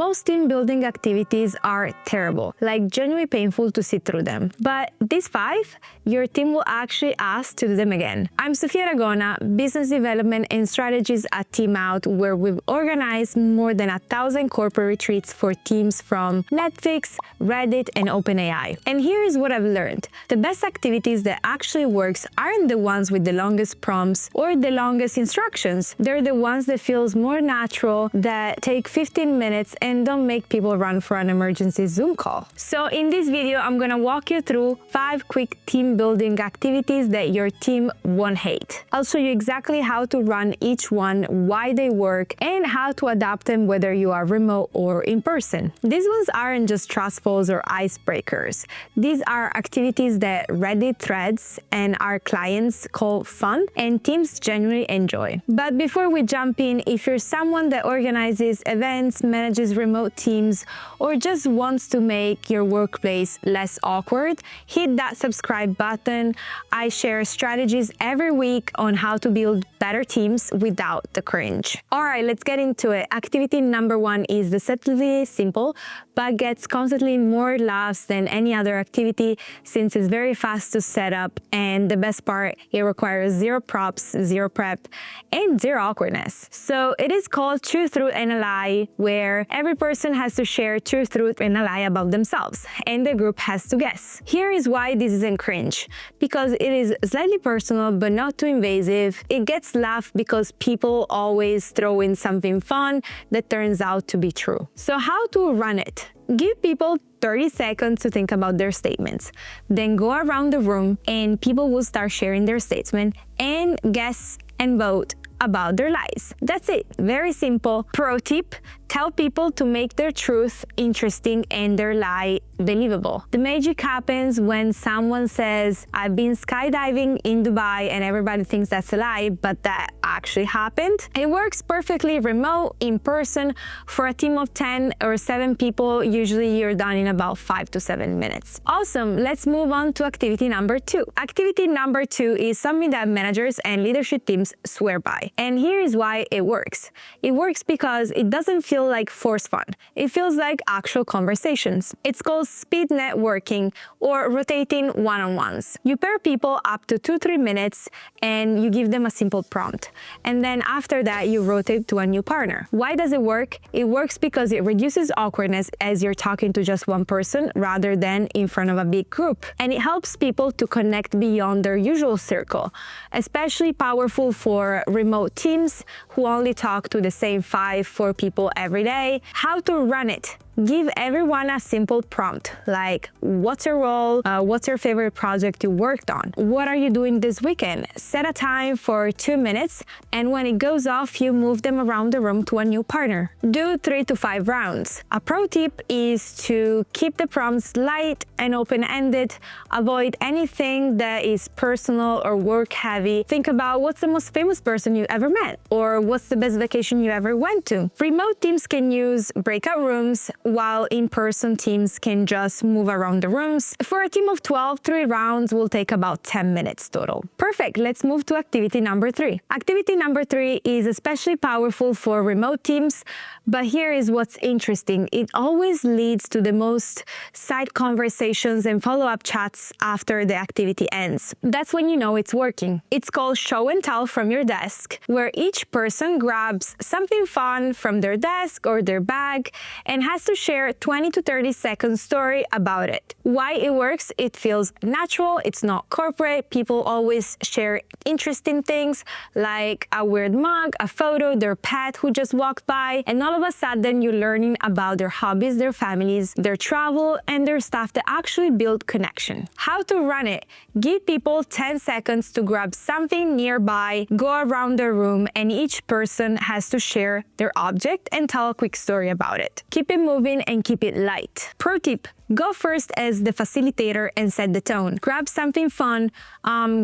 Most team building activities are terrible, like genuinely painful to sit through them. But these 5, your team will actually ask to do them again. I'm Sofia Aragona, Business Development and Strategies at Team Out, where we've organized more than 1,000 corporate retreats for teams from Netflix, Reddit, and OpenAI. And here is what I've learned. The best activities that actually works aren't the ones with the longest prompts or the longest instructions. They're the ones that feels more natural, that take 15 minutes and don't make people run for an emergency Zoom call. So in this video, I'm gonna walk you through 5 quick team building activities that your team won't hate. I'll show you exactly how to run each one, why they work, and how to adapt them whether you are remote or in person. These ones aren't just trust falls or icebreakers. These are activities that Reddit threads and our clients call fun and teams genuinely enjoy. But before we jump in, if you're someone that organizes events, manages remote teams, or just wants to make your workplace less awkward, hit that subscribe button. I share strategies every week on how to build better teams without the cringe. All right, let's get into it. Activity number 1 is deceptively simple, but gets constantly more laughs than any other activity since it's very fast to set up, and the best part, it requires 0 props, 0 prep, and 0 awkwardness. So it is called Truth, Truth, and a Lie, where every person has to share truth, and a lie about themselves, and the group has to guess. Here is why this isn't cringe, because it is slightly personal but not too invasive. It gets laughed because people always throw in something fun that turns out to be true. So how to run it? Give people 30 seconds to think about their statements. Then go around the room and people will start sharing their statement and guess and vote about their lies. That's it. Very simple. Pro tip, tell people to make their truth interesting and their lie believable. The magic happens when someone says, I've been skydiving in Dubai, and everybody thinks that's a lie, but that actually happened. It works perfectly remote, in person. For a team of 10 or 7 people, usually you're done in about 5 to 7 minutes. Awesome. Let's move on to activity number 2. Activity number 2 is something that managers and leadership teams swear by. And here is why it works. It works because it doesn't feel like forced fun. It feels like actual conversations. It's called speed networking or rotating one-on-ones. You pair people up to 2-3 minutes and you give them a simple prompt. And then after that, you rotate to a new partner. Why does it work? It works because it reduces awkwardness as you're talking to just one person rather than in front of a big group. And it helps people to connect beyond their usual circle, especially powerful for remote teams who only talk to the same 5-4 people every day. How to run it? Give everyone a simple prompt like, what's your role? What's your favorite project you worked on? What are you doing this weekend? Set a time for 2 minutes, and when it goes off, you move them around the room to a new partner. Do 3 to 5 rounds. A pro tip is to keep the prompts light and open-ended. Avoid anything that is personal or work-heavy. Think about what's the most famous person you ever met, or what's the best vacation you ever went to. Remote teams can use breakout rooms, while in-person teams can just move around the rooms. For a team of 12, 3 rounds will take about 10 minutes total. Perfect, let's move to activity number 3. Activity number 3 is especially powerful for remote teams, but here is what's interesting. It always leads to the most side conversations and follow-up chats after the activity ends. That's when you know it's working. It's called show and tell from your desk, where each person grabs something fun from their desk or their bag and has to share 20 to 30 second story about it. Why it works? It feels natural, it's not corporate. People always share interesting things like a weird mug, a photo, their pet who just walked by, and all of a sudden you're learning about their hobbies, their families, their travel, and their stuff that actually build connection. How to run it? Give people 10 seconds to grab something nearby, go around the room, and each person has to share their object and tell a quick story about it. Keep it moving and keep it light. Pro tip, Go first as the facilitator and set the tone. Grab something fun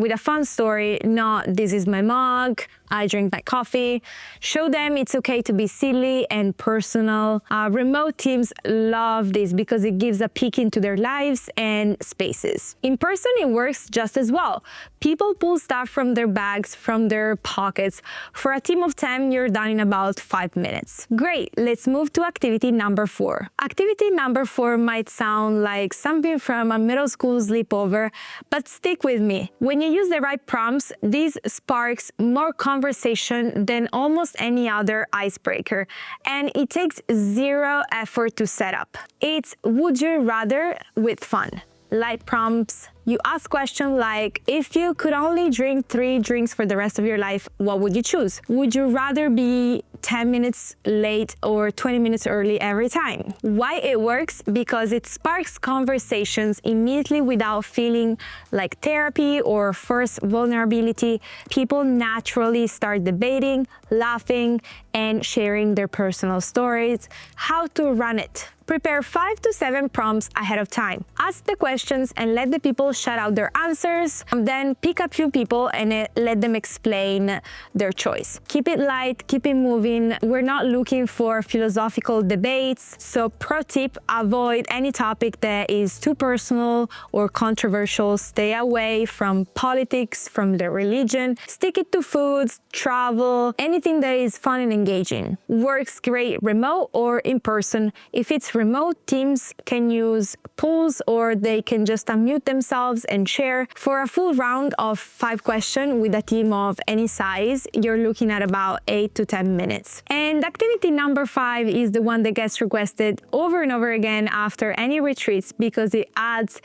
with a fun story, not "this is my mug, I drink my coffee." Show them it's okay to be silly and personal. Remote teams love this because it gives a peek into their lives and spaces. In person, it works just as well. People pull stuff from their bags, from their pockets. For a team of 10, you're done in about 5 minutes. Great, let's move to activity number 4. Activity number 4 might sound like something from a middle school sleepover, but stick with me. When you use the right prompts, this sparks more conversation than almost any other icebreaker, and it takes zero effort to set up. It's would you rather with fun. Light prompts. You ask questions like, if you could only drink 3 drinks for the rest of your life, what would you choose? Would you rather be 10 minutes late or 20 minutes early every time? Why it works? Because it sparks conversations immediately without feeling like therapy or forced vulnerability. People naturally start debating, laughing, and sharing their personal stories. How to run it? Prepare 5 to 7 prompts ahead of time. Ask the questions and let the people shout out their answers. Then pick a few people and let them explain their choice. Keep it light, keep it moving. We're not looking for philosophical debates. So pro tip, avoid any topic that is too personal or controversial. Stay away from politics, from the religion. Stick it to foods, travel, anything that is fun and engaging. Works great remote or in person. If it's remote, teams can use polls or they can just unmute themselves and share. For a full round of 5 questions with a team of any size, you're looking at about 8 to 10 minutes. And activity number 5 is the one that gets requested over and over again after any retreats because it adds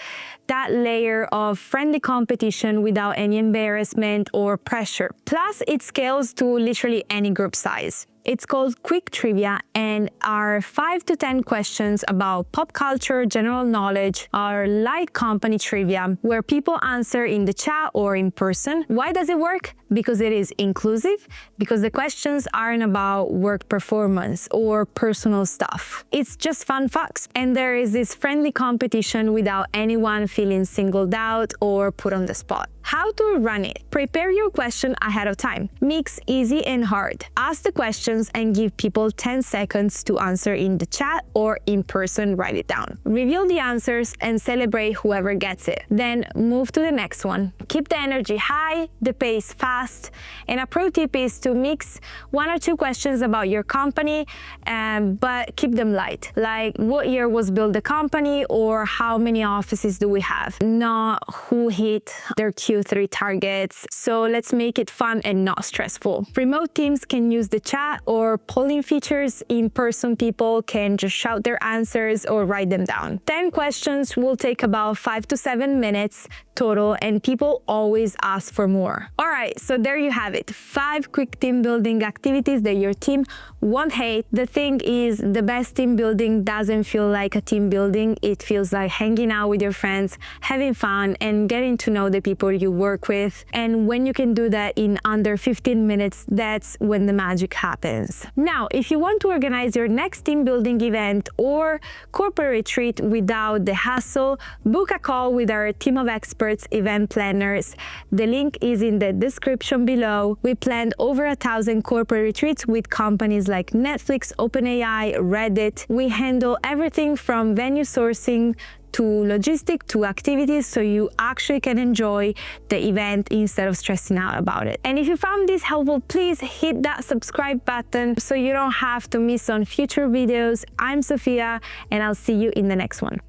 that layer of friendly competition without any embarrassment or pressure. Plus, it scales to literally any group size. It's called Quick Trivia and are 5 to 10 questions about pop culture, general knowledge, or light company trivia where people answer in the chat or in person. Why does it work? Because it is inclusive, because the questions aren't about work performance or personal stuff. It's just fun facts. And there is this friendly competition without anyone feeling singled out or put on the spot. How to run it? Prepare your question ahead of time. Mix easy and hard. Ask the questions and give people 10 seconds to answer in the chat or in person, write it down. Reveal the answers and celebrate whoever gets it. Then move to the next one. Keep the energy high, the pace fast. And a pro tip is to mix 1 or 2 questions about your company, but keep them light. Like what year was built the company or how many offices do we have? Not who hit their Q3 targets. So let's make it fun and not stressful. Remote teams can use the chat or polling features. In-person people can just shout their answers or write them down. 10 questions will take about 5 to 7 minutes total, and people always ask for more. All right, so there you have it. 5 quick team building activities that your team won't hate. The thing is, the best team building doesn't feel like a team building. It feels like hanging out with your friends, having fun, and getting to know the people you work with. And when you can do that in under 15 minutes, that's when the magic happens. Now, if you want to organize your next team building event or corporate retreat without the hassle, book a call with our team of experts, event planners. The link is in the description below. We planned over 1,000 corporate retreats with companies like Netflix, OpenAI, Reddit. We handle everything from venue sourcing to logistic to activities, so you actually can enjoy the event instead of stressing out about it. And if you found this helpful, please hit that subscribe button so you don't have to miss on future videos. I'm Sophia, and I'll see you in the next one.